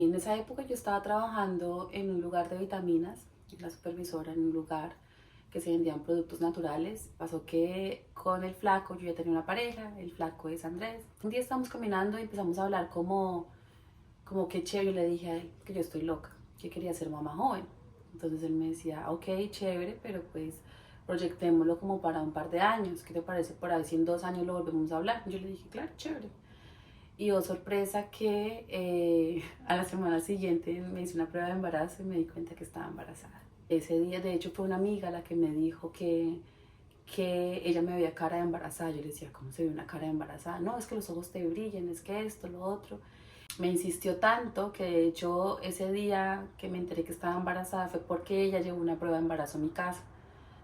en esa época yo estaba trabajando en un lugar de vitaminas, la supervisora en un lugar que se vendían productos naturales. Pasó que con el flaco, yo ya tenía una pareja, el flaco es Andrés. Un día estábamos caminando y empezamos a hablar como que chévere, le dije a él que yo estoy loca, que quería ser mamá joven. Entonces él me decía, ok, chévere, pero pues proyectémoslo como para un par de años. ¿Qué te parece por ahí si en 2 años lo volvemos a hablar? Yo le dije, claro, chévere. Y oh sorpresa que a la semana siguiente me hice una prueba de embarazo y me di cuenta que estaba embarazada. Ese día, de hecho, fue una amiga la que me dijo que ella me veía cara de embarazada. Yo le decía, ¿cómo se ve una cara de embarazada? No, es que los ojos te brillan, es que esto, lo otro. Me insistió tanto que de hecho ese día que me enteré que estaba embarazada fue porque ella llevó una prueba de embarazo a mi casa.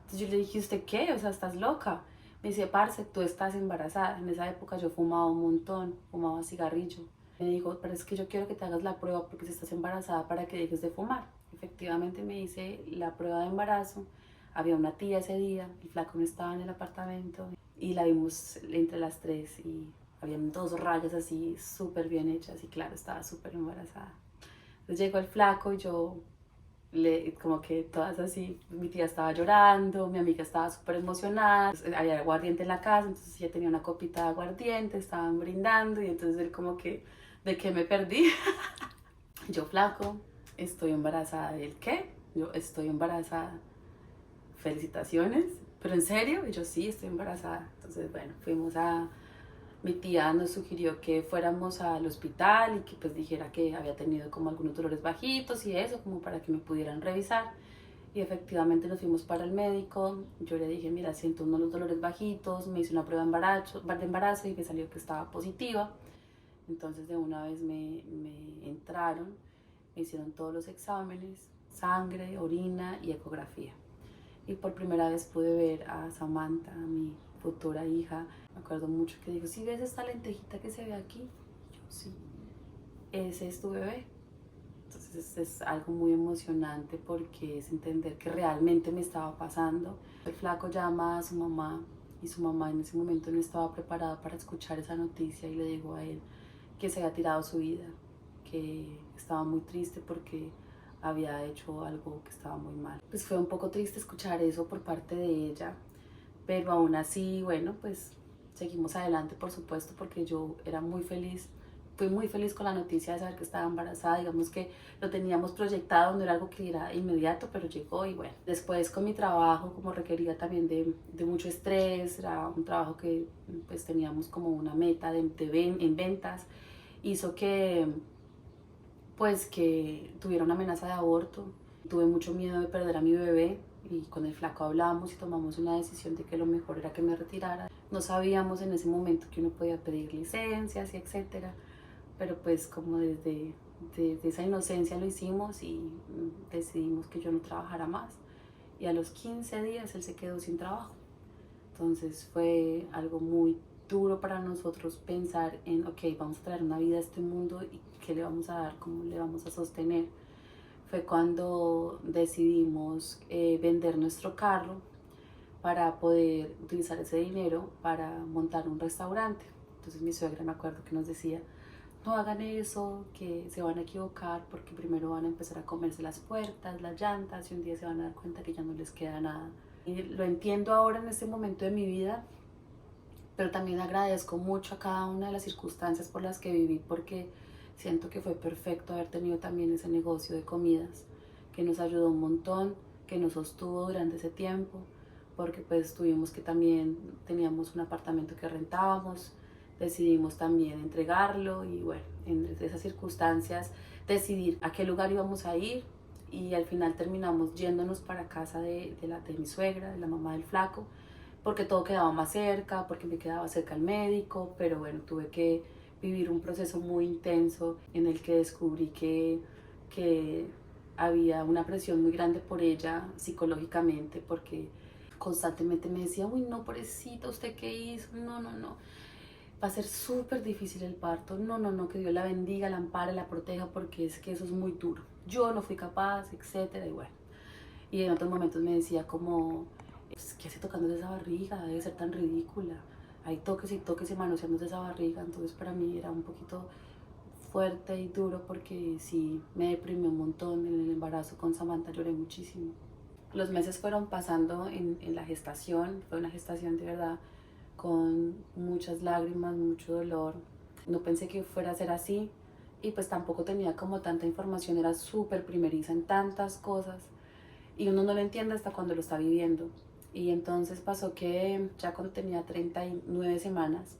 Entonces yo le dije, ¿usted qué? O sea, ¿estás loca? Me dice, parce, tú estás embarazada. En esa época yo fumaba un montón, fumaba cigarrillo. Me dijo, pero es que yo quiero que te hagas la prueba porque si estás embarazada para que dejes de fumar. Efectivamente me hice la prueba de embarazo. Había una tía ese día, el flaco no estaba en el apartamento y la vimos entre las tres y habían 2 rayas así súper bien hechas y claro, estaba súper embarazada. Entonces llegó el flaco y yo como que todas así, mi tía estaba llorando, mi amiga estaba súper emocionada, había aguardiente en la casa, entonces ella tenía una copita de aguardiente, estaban brindando y entonces él como que, ¿de qué me perdí? Yo flaco, estoy embarazada. ¿El qué? Yo estoy embarazada. Felicitaciones, pero en serio, y yo sí, estoy embarazada. Entonces bueno, mi tía nos sugirió que fuéramos al hospital y que pues dijera que había tenido como algunos dolores bajitos y eso, como para que me pudieran revisar. Y efectivamente nos fuimos para el médico. Yo le dije, mira, siento unos dolores bajitos, me hice una prueba de embarazo y me salió que estaba positiva. Entonces de una vez me entraron, me hicieron todos los exámenes, sangre, orina y ecografía. Y por primera vez pude ver a Samantha, a mi futura hija. Me acuerdo mucho que dijo, ¿sí ves esta lentejita que se ve aquí? Yo, sí, ese es tu bebé. Entonces es algo muy emocionante porque es entender que realmente me estaba pasando. El flaco llama a su mamá y su mamá en ese momento no estaba preparada para escuchar esa noticia y le dijo a él que se había tirado su vida, que estaba muy triste porque había hecho algo que estaba muy mal. Pues fue un poco triste escuchar eso por parte de ella, pero aún así, bueno, pues seguimos adelante, por supuesto, porque yo era muy feliz. Fui muy feliz con la noticia de saber que estaba embarazada, digamos que lo teníamos proyectado, no era algo que era inmediato, pero llegó y bueno. Después con mi trabajo, como requería también de mucho estrés, era un trabajo que pues teníamos como una meta en ventas, hizo que pues que tuviera una amenaza de aborto. Tuve mucho miedo de perder a mi bebé y con el flaco hablamos y tomamos una decisión de que lo mejor era que me retirara. No sabíamos en ese momento que uno podía pedir licencias y etcétera, pero pues como desde esa inocencia lo hicimos y decidimos que yo no trabajara más. Y a los 15 días él se quedó sin trabajo. Entonces fue algo muy duro para nosotros pensar en, ok, vamos a traer una vida a este mundo y qué le vamos a dar, cómo le vamos a sostener. Fue cuando decidimos vender nuestro carro para poder utilizar ese dinero para montar un restaurante. Entonces mi suegra me acuerdo que nos decía, no hagan eso, que se van a equivocar porque primero van a empezar a comerse las puertas, las llantas y un día se van a dar cuenta que ya no les queda nada. Y lo entiendo ahora en este momento de mi vida, pero también agradezco mucho a cada una de las circunstancias por las que viví porque siento que fue perfecto haber tenido también ese negocio de comidas que nos ayudó un montón, que nos sostuvo durante ese tiempo, porque pues tuvimos que también, teníamos un apartamento que rentábamos, decidimos también entregarlo y bueno, en esas circunstancias decidir a qué lugar íbamos a ir y al final terminamos yéndonos para casa de mi suegra, de la mamá del flaco, porque todo quedaba más cerca, porque me quedaba cerca el médico, pero bueno, tuve que vivir un proceso muy intenso en el que descubrí que había una presión muy grande por ella psicológicamente, porque constantemente me decía, uy, no, pobrecita, ¿usted qué hizo? No, no, no, va a ser súper difícil el parto, no, no, no, que Dios la bendiga, la ampare, la proteja, porque es que eso es muy duro. Yo no fui capaz, etcétera, y bueno. Y en otros momentos me decía como, pues, ¿qué hace tocando esa barriga? Debe ser tan ridícula. Hay toques y toques y manoseando esa barriga. Entonces para mí era un poquito fuerte y duro porque sí me deprimió un montón. En el embarazo con Samantha lloré muchísimo. Los meses fueron pasando en la gestación, fue una gestación de verdad con muchas lágrimas, mucho dolor. No pensé que fuera a ser así y pues tampoco tenía como tanta información, era súper primeriza en tantas cosas y uno no lo entiende hasta cuando lo está viviendo. Y entonces pasó que ya cuando tenía 39 semanas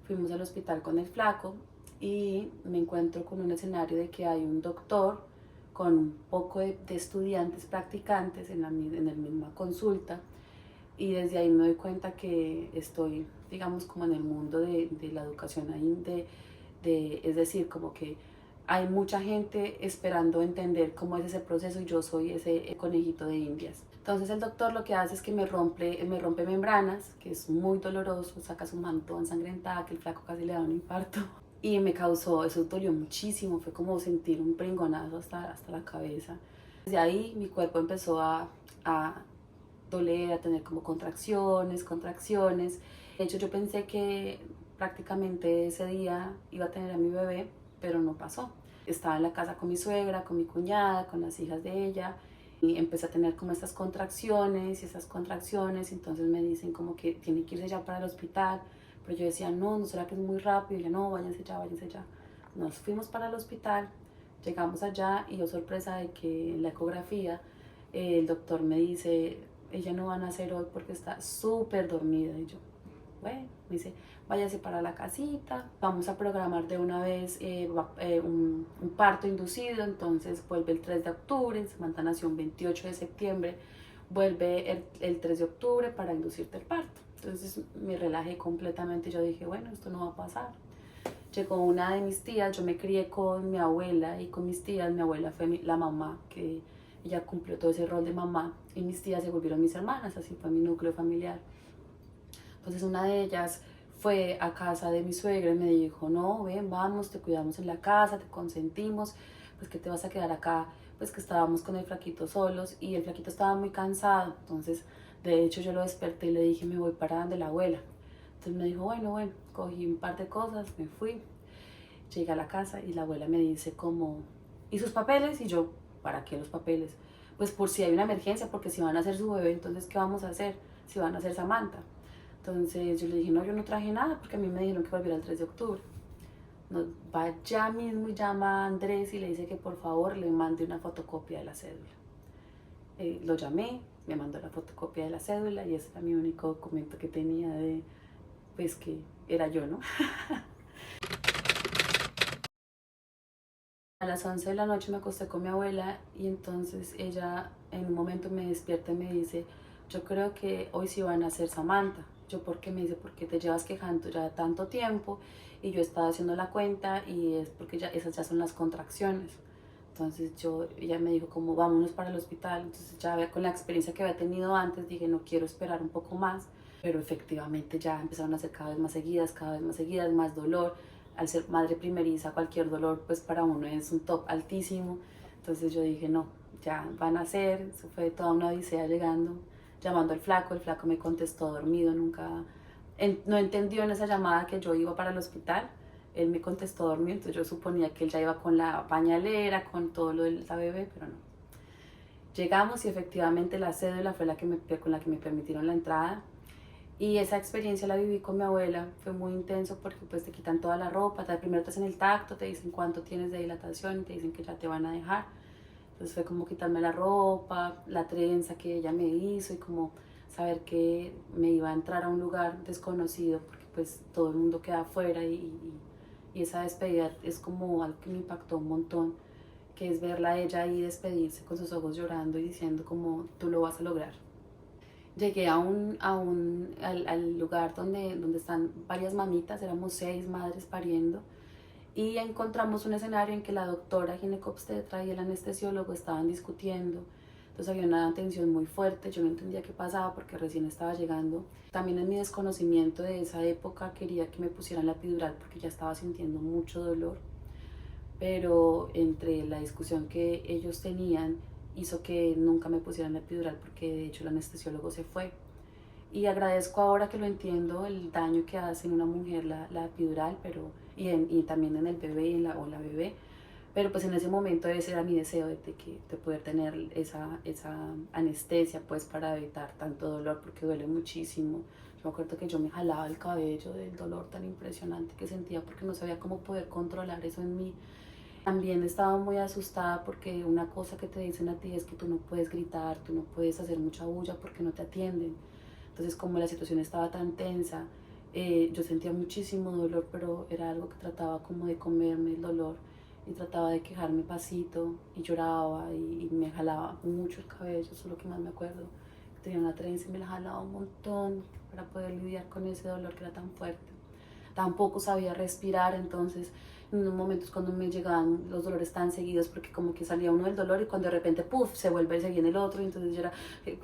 fuimos al hospital con el flaco y me encuentro con un escenario de que hay un doctor con un poco de estudiantes practicantes en la misma consulta y desde ahí me doy cuenta que estoy, digamos, como en el mundo de la educación ahí, es decir, como que hay mucha gente esperando entender cómo es ese proceso y yo soy ese conejito de indias. Entonces el doctor lo que hace es que me rompe membranas, que es muy doloroso, saca su mano toda ensangrentada, que el flaco casi le da un infarto. Y me causó, eso dolió muchísimo, fue como sentir un pringonazo hasta la cabeza. Desde ahí mi cuerpo empezó a doler, a tener como contracciones. De hecho yo pensé que prácticamente ese día iba a tener a mi bebé, pero no pasó. Estaba en la casa con mi suegra, con mi cuñada, con las hijas de ella y empecé a tener como estas contracciones y esas contracciones, entonces me dicen como que tiene que irse ya para el hospital, pero yo decía, no, ¿no será que es muy rápido? Y ya no, váyanse ya, váyanse ya. Nos fuimos para el hospital, llegamos allá y yo sorpresa de que en la ecografía el doctor me dice, ella no va a nacer hoy porque está súper dormida. Y yo, bueno, me dice, váyase para la casita, vamos a programar de una vez un parto inducido, entonces vuelve el 3 de octubre, Samantha nació un 28 de septiembre, vuelve el 3 de octubre para inducirte el parto. Entonces me relajé completamente, yo dije, bueno, esto no va a pasar. Llegó una de mis tías, yo me crié con mi abuela y con mis tías, mi abuela fue la mamá, que ella cumplió todo ese rol de mamá y mis tías se volvieron mis hermanas, así fue mi núcleo familiar. Entonces una de ellas fue a casa de mi suegra y me dijo, no, ven, vamos, te cuidamos en la casa, te consentimos, pues que te vas a quedar acá, pues que estábamos con el flaquito solos y el flaquito estaba muy cansado, entonces de hecho yo lo desperté y le dije, me voy para donde la abuela. Entonces me dijo, bueno, cogí un par de cosas, me fui, llegué a la casa y la abuela me dice como, ¿y sus papeles? Y yo, ¿para qué los papeles? Pues por si hay una emergencia, porque si van a hacer su bebé, entonces ¿qué vamos a hacer? Si van a hacer Samantha. Entonces yo le dije, no, yo no traje nada porque a mí me dijeron que volviera el 3 de octubre. No, va ya mismo y llama a Andrés y le dice que por favor le mande una fotocopia de la cédula. Lo llamé, me mandó la fotocopia de la cédula y ese era mi único documento que tenía de, pues que era yo, ¿no? A las 11 de la noche me acosté con mi abuela y entonces ella en un momento me despierta y me dice, yo creo que hoy sí van a hacer Samantha. Yo, ¿por qué? Me dice, porque te llevas quejando ya tanto tiempo y yo estaba haciendo la cuenta y es porque ya, esas ya son las contracciones. Entonces ella me dijo como vámonos para el hospital. Entonces ya con la experiencia que había tenido antes dije no quiero esperar un poco más. Pero efectivamente ya empezaron a ser cada vez más seguidas, más dolor. Al ser madre primeriza cualquier dolor pues para uno es un top altísimo. Entonces yo dije no, ya van a ser. Eso fue toda una odisea llegando, llamando al flaco. El flaco me contestó dormido, nunca, no entendió en esa llamada que yo iba para el hospital. Él me contestó dormido, entonces yo suponía que él ya iba con la pañalera, con todo lo de la bebé, pero no. Llegamos y efectivamente la cédula fue con la que me permitieron la entrada. Y esa experiencia la viví con mi abuela, fue muy intenso porque pues te quitan toda la ropa, primero te hacen el tacto, te dicen cuánto tienes de dilatación y te dicen que ya te van a dejar. Entonces fue como quitarme la ropa, la trenza que ella me hizo y como saber que me iba a entrar a un lugar desconocido porque pues todo el mundo queda afuera y esa despedida es como algo que me impactó un montón, que es verla a ella ahí despedirse con sus ojos llorando y diciendo como tú lo vas a lograr. Llegué al lugar donde están varias mamitas, éramos 6 madres pariendo y encontramos un escenario en que la doctora ginecobstetra y el anestesiólogo estaban discutiendo. Entonces había una tensión muy fuerte, yo no entendía qué pasaba porque recién estaba llegando. También en mi desconocimiento de esa época quería que me pusieran la epidural porque ya estaba sintiendo mucho dolor, pero entre la discusión que ellos tenían hizo que nunca me pusieran la epidural porque de hecho el anestesiólogo se fue. Y agradezco ahora que lo entiendo el daño que hace en una mujer la epidural, pero y también en el bebé o la bebé. Pero pues en ese momento ese era mi deseo de poder tener esa anestesia pues para evitar tanto dolor, porque duele muchísimo. Yo me acuerdo que yo me jalaba el cabello del dolor tan impresionante que sentía porque no sabía cómo poder controlar eso en mí. También estaba muy asustada porque una cosa que te dicen a ti es que tú no puedes gritar, tú no puedes hacer mucha bulla porque no te atienden. Entonces como la situación estaba tan tensa, yo sentía muchísimo dolor, pero era algo que trataba como de comerme el dolor y trataba de quejarme pasito y lloraba y me jalaba mucho el cabello, eso es lo que más me acuerdo. Tenía una trenza y me la jalaba un montón para poder lidiar con ese dolor que era tan fuerte. Tampoco sabía respirar, entonces en unos momentos cuando me llegaban los dolores tan seguidos, porque como que salía uno del dolor y cuando de repente, puff, se vuelve y se viene el otro, y entonces yo era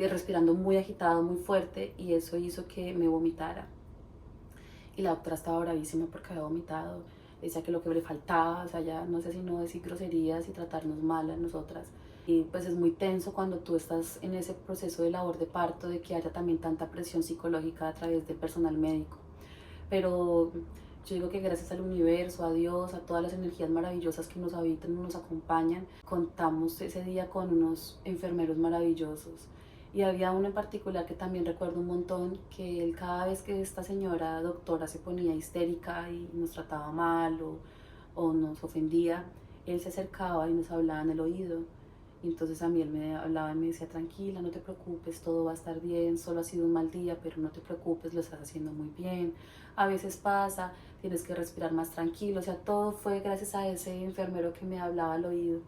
respirando muy agitado, muy fuerte, y eso hizo que me vomitara. Y la doctora estaba bravísima porque había vomitado, decía que lo que le faltaba, o sea, ya no sé si no decir groserías y tratarnos mal a nosotras. Y pues es muy tenso cuando tú estás en ese proceso de labor de parto, de que haya también tanta presión psicológica a través del personal médico. Pero yo digo que gracias al universo, a Dios, a todas las energías maravillosas que nos habitan, nos acompañan, contamos ese día con unos enfermeros maravillosos. Y había uno en particular que también recuerdo un montón, que él cada vez que esta señora doctora se ponía histérica y nos trataba mal o nos ofendía, él se acercaba y nos hablaba en el oído. Y entonces a mí él me hablaba y me decía, tranquila, no te preocupes, todo va a estar bien, solo ha sido un mal día, pero no te preocupes, lo estás haciendo muy bien. A veces pasa, tienes que respirar más tranquilo. O sea, todo fue gracias a ese enfermero que me hablaba al oído.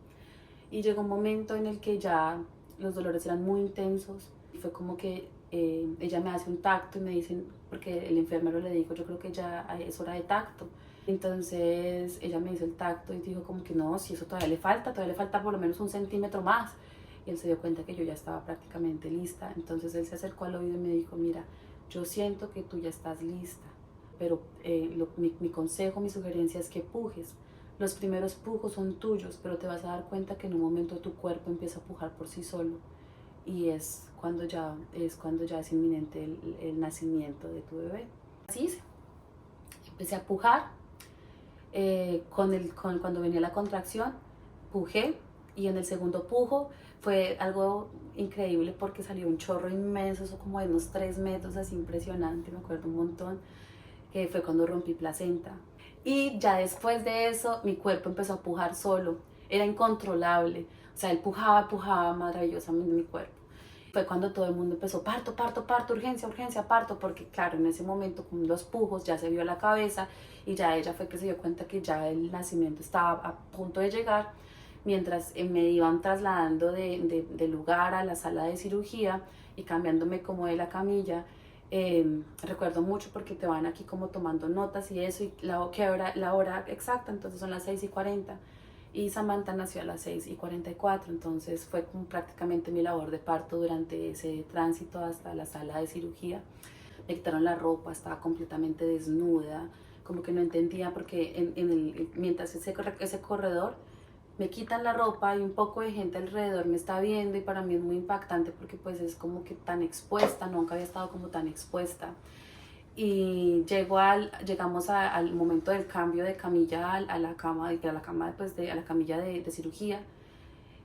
Y llegó un momento en el que ya los dolores eran muy intensos. Y fue como que ella me hace un tacto y me dicen, porque el enfermero le dijo, yo creo que ya es hora de tacto. Entonces ella me hizo el tacto y dijo como que no, si eso todavía le falta por lo menos 1 centímetro más. Y él se dio cuenta que yo ya estaba prácticamente lista. Entonces él se acercó al oído y me dijo, mira, yo siento que tú ya estás lista, pero mi consejo, mi sugerencia es que pujes. Los primeros pujos son tuyos, pero te vas a dar cuenta que en un momento tu cuerpo empieza a pujar por sí solo y es cuando ya es inminente el nacimiento de tu bebé. Así hice. Empecé a pujar, cuando venía la contracción, pujé y en el segundo pujo fue algo increíble porque salió un chorro inmenso, eso como de unos 3 metros, así impresionante, me acuerdo un montón, que fue cuando rompí placenta. Y ya después de eso, mi cuerpo empezó a pujar solo, era incontrolable, o sea, él pujaba maravillosamente mi cuerpo. Fue cuando todo el mundo empezó, parto, parto, parto, urgencia, urgencia, parto, porque claro, en ese momento con los pujos ya se vio la cabeza y ya ella fue que se dio cuenta que ya el nacimiento estaba a punto de llegar, mientras me iban trasladando de lugar a la sala de cirugía y cambiándome como de la camilla. Recuerdo mucho porque te van aquí como tomando notas y eso, y la hora exacta, entonces son las 6:40 y Samantha nació a las 6:44, entonces fue como prácticamente mi labor de parto durante ese tránsito hasta la sala de cirugía. Me quitaron la ropa, estaba completamente desnuda, como que no entendía porque mientras ese corredor me quitan la ropa y un poco de gente alrededor me está viendo y para mí es muy impactante porque pues es como que tan expuesta, nunca había estado como tan expuesta. Y llegamos al momento del cambio de camilla a la cama, pues a la camilla de cirugía,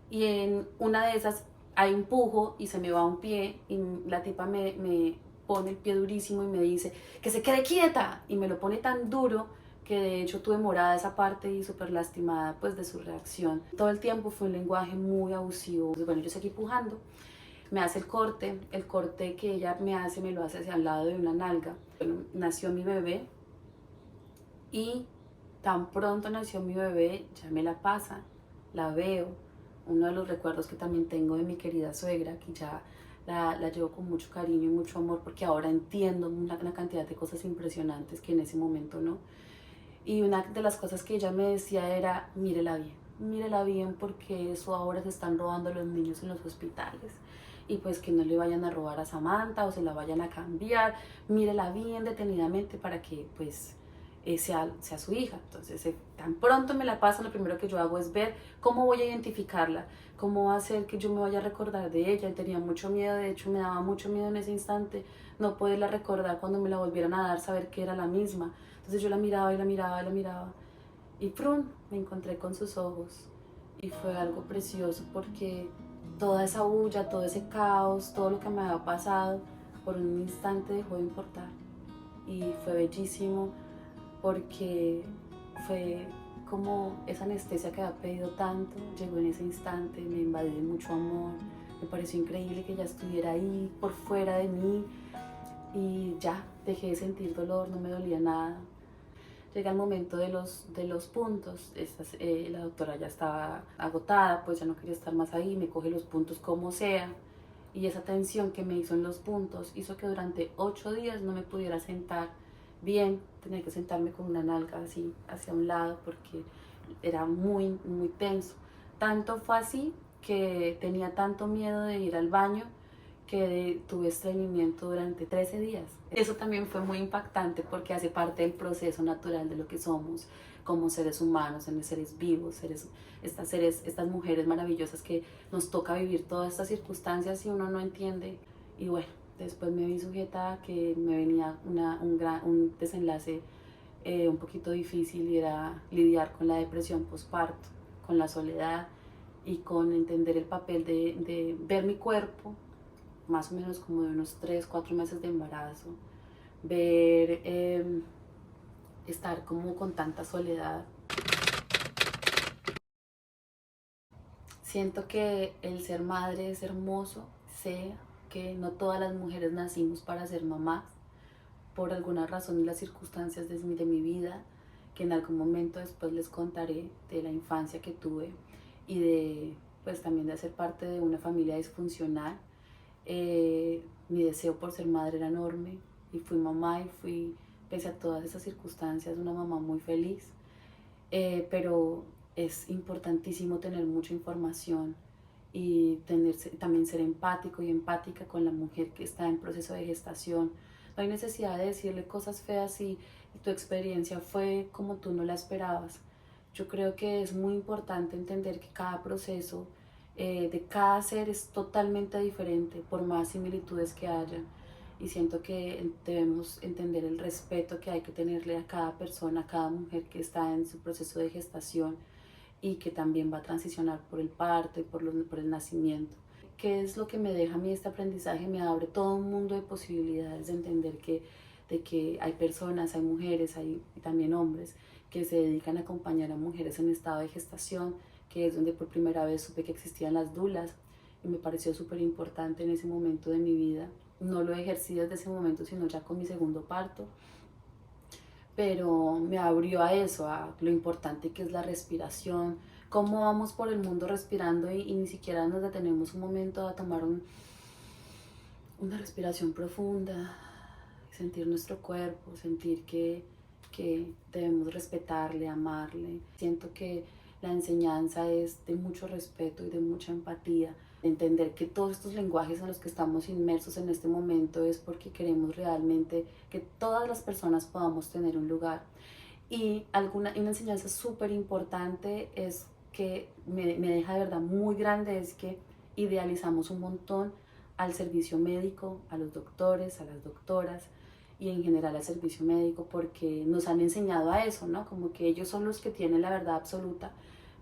y en una de esas hay un pujo y se me va un pie y la tipa me pone el pie durísimo y me dice que se quede quieta y me lo pone tan duro que de hecho tuve morada esa parte y súper lastimada pues de su reacción. Todo el tiempo fue un lenguaje muy abusivo. Bueno, yo seguí pujando, me hace el corte que ella me hace, me lo hace hacia el lado de una nalga. Bueno, nació mi bebé y tan pronto nació mi bebé, ya me la pasan, la veo. Uno de los recuerdos que también tengo de mi querida suegra, que ya la llevo con mucho cariño y mucho amor porque ahora entiendo una cantidad de cosas impresionantes que en ese momento no. Y una de las cosas que ella me decía era, mírela bien porque eso ahora se están robando los niños en los hospitales. Y pues que no le vayan a robar a Samantha o se la vayan a cambiar, mírela bien detenidamente para que pues sea su hija. Entonces tan pronto me la pasan, lo primero que yo hago es ver cómo voy a identificarla, cómo va a hacer que yo me vaya a recordar de ella. Y tenía mucho miedo, de hecho me daba mucho miedo en ese instante no poderla recordar cuando me la volvieran a dar, saber que era la misma, Entonces yo la miraba y la miraba y la miraba y ¡prum! Me encontré con sus ojos y fue algo precioso porque toda esa bulla, todo ese caos, todo lo que me había pasado, por un instante dejó de importar y fue bellísimo porque fue como esa anestesia que había pedido tanto, llegó en ese instante, me invadió de mucho amor, me pareció increíble que ella estuviera ahí por fuera de mí y ya dejé de sentir dolor, no me dolía nada. Llega el momento de los puntos, la doctora ya estaba agotada, pues ya no quería estar más ahí, me coge los puntos como sea y esa tensión que me hizo en los puntos hizo que durante 8 días no me pudiera sentar bien, tenía que sentarme con una nalga así hacia un lado porque era muy, muy tenso. Tanto fue así que tenía tanto miedo de ir al baño que tuve estreñimiento durante 13 días. Eso también fue muy impactante porque hace parte del proceso natural de lo que somos como seres humanos, en seres vivos, estas mujeres maravillosas que nos toca vivir todas estas circunstancias y uno no entiende. Y bueno, después me vi sujeta a que me venía un desenlace un poquito difícil y era lidiar con la depresión postparto, con la soledad y con entender el papel de ver mi cuerpo más o menos como de unos 3, 4 meses de embarazo, ver estar como con tanta soledad. Siento que el ser madre es hermoso, sé que no todas las mujeres nacimos para ser mamás, por alguna razón y las circunstancias de mi vida, que en algún momento después les contaré de la infancia que tuve y de pues también de ser parte de una familia disfuncional. Mi deseo por ser madre era enorme y fui mamá y fui, pese a todas esas circunstancias, una mamá muy feliz. Pero es importantísimo tener mucha información y también ser empático y empática con la mujer que está en proceso de gestación. No hay necesidad de decirle cosas feas si tu experiencia fue como tú no la esperabas. Yo creo que es muy importante entender que cada proceso de cada ser es totalmente diferente, por más similitudes que haya. Y siento que debemos entender el respeto que hay que tenerle a cada persona, a cada mujer que está en su proceso de gestación y que también va a transicionar por el parto y por el nacimiento. ¿Qué es lo que me deja a mí este aprendizaje? Me abre todo un mundo de posibilidades de entender de que hay personas, hay mujeres, hay también hombres que se dedican a acompañar a mujeres en estado de gestación, que es donde por primera vez supe que existían las dulas y me pareció súper importante en ese momento de mi vida. No lo ejercí desde ese momento, sino ya con mi segundo parto, pero me abrió a eso, a lo importante que es la respiración, cómo vamos por el mundo respirando y ni siquiera nos detenemos un momento a tomar una respiración profunda, sentir nuestro cuerpo, sentir que debemos respetarle, amarle. Siento que la enseñanza es de mucho respeto y de mucha empatía, entender que todos estos lenguajes en los que estamos inmersos en este momento es porque queremos realmente que todas las personas podamos tener un lugar. Y una enseñanza súper importante es que me deja de verdad muy grande, es que idealizamos un montón al servicio médico, a los doctores, a las doctoras y en general al servicio médico porque nos han enseñado a eso, ¿no? Como que ellos son los que tienen la verdad absoluta,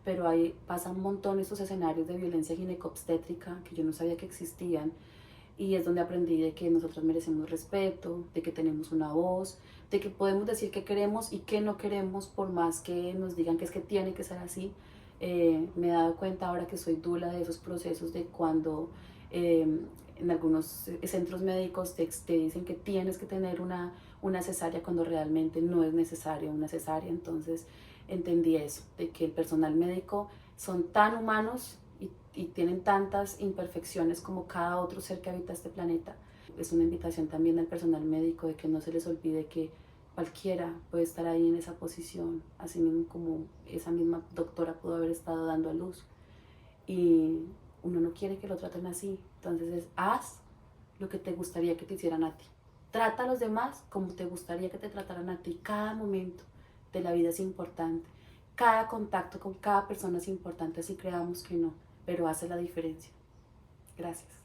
pero ahí pasan un montón estos escenarios de violencia ginecobstétrica que yo no sabía que existían y es donde aprendí de que nosotros merecemos respeto, de que tenemos una voz, de que podemos decir qué queremos y qué no queremos por más que nos digan que es que tiene que ser así. Me he dado cuenta ahora que soy dula de esos procesos de cuando en algunos centros médicos te dicen que tienes que tener una cesárea cuando realmente no es necesaria una cesárea. Entonces entendí eso, de que el personal médico son tan humanos y tienen tantas imperfecciones como cada otro ser que habita este planeta. Es una invitación también al personal médico de que no se les olvide que cualquiera puede estar ahí en esa posición, así mismo como esa misma doctora pudo haber estado dando a luz. Y uno no quiere que lo traten así, entonces haz lo que te gustaría que te hicieran a ti. Trata a los demás como te gustaría que te trataran a ti. Cada momento de la vida es importante. Cada contacto con cada persona es importante, así creamos que no, pero hace la diferencia. Gracias.